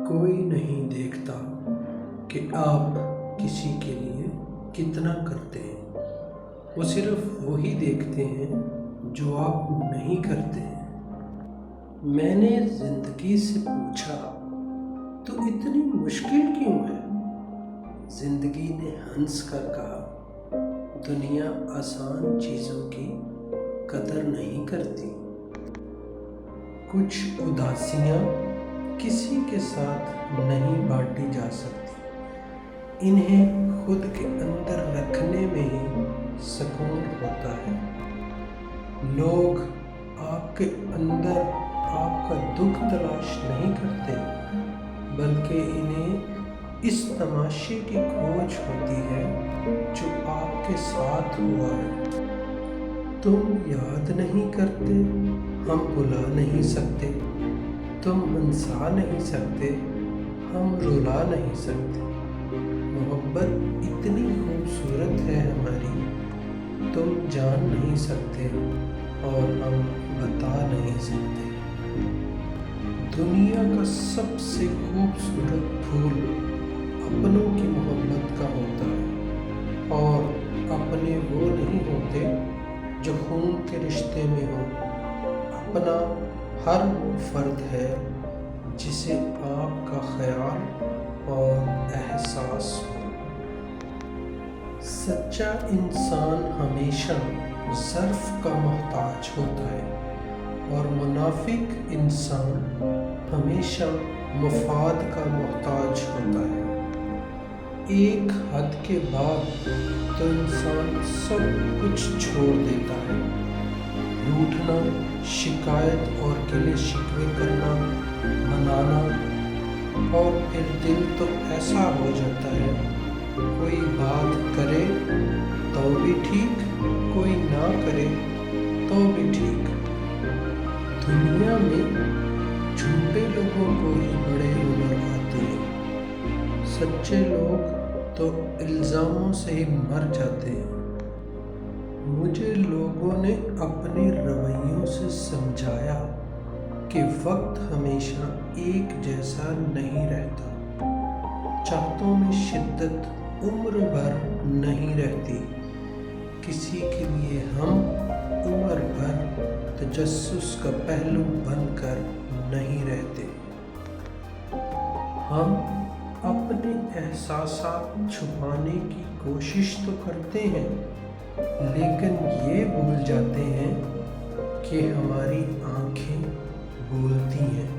کوئی نہیں دیکھتا کہ آپ کسی کے لیے کتنا کرتے ہیں، وہ صرف وہی دیکھتے ہیں جو آپ نہیں کرتے ہیں۔ میں نے زندگی سے پوچھا تو اتنی مشکل کیوں ہے؟ زندگی نے ہنس کر کہا، دنیا آسان چیزوں کی قدر نہیں کرتی۔ کچھ اداسیاں کسی کے ساتھ نہیں بانٹی جا سکتی، انہیں خود کے اندر رکھنے میں ہی سکون ہوتا ہے۔ لوگ آپ کے اندر آپ کا دکھ تلاش نہیں کرتے، بلکہ انہیں اس تماشے کی کھوج ہوتی ہے جو آپ کے ساتھ ہوا ہے۔ تم یاد نہیں کرتے، ہم بھلا نہیں سکتے، تم ہنسا نہیں سکتے، ہم رلا نہیں سکتے۔ محبت اتنی خوبصورت ہے ہماری، تم جان نہیں سکتے اور ہم بتا نہیں سکتے۔ دنیا کا سب سے خوبصورت پھول اپنوں کی محبت کا ہوتا ہے، اور اپنے وہ نہیں ہوتے جو خون کے رشتے میں ہو۔ اپنا ہر وہ فرد ہے جسے آپ کا خیال اور احساس ہو۔ سچا انسان ہمیشہ ظرف کا محتاج ہوتا ہے، اور منافق انسان ہمیشہ مفاد کا محتاج ہوتا ہے۔ ایک حد کے بعد تو انسان سب کچھ چھوڑ دیتا ہے۔ روٹھنا، شکایت اور گلے شکوے کرنا، منانا، اور پھر دل تو ایسا ہو جاتا ہے، کوئی بات کرے تو بھی ٹھیک، کوئی نہ کرے تو بھی ٹھیک۔ دنیا میں جھوٹے لوگوں کو ہی بڑے نظر آتے ہیں، سچے لوگ تو الزاموں سے ہی مر جاتے ہیں۔ مجھے لوگوں نے اپنے رویوں سے سمجھایا کہ وقت ہمیشہ ایک جیسا نہیں رہتا، چاہتوں میں شدت عمر بھر نہیں رہتی، کسی کے لیے ہم عمر بھر تجسس کا پہلو بن کر نہیں رہتے۔ ہم اپنے احساسات چھپانے کی کوشش تو کرتے ہیں، لیکن یہ بھول جاتے ہیں کہ ہماری آنکھیں بولتی ہیں۔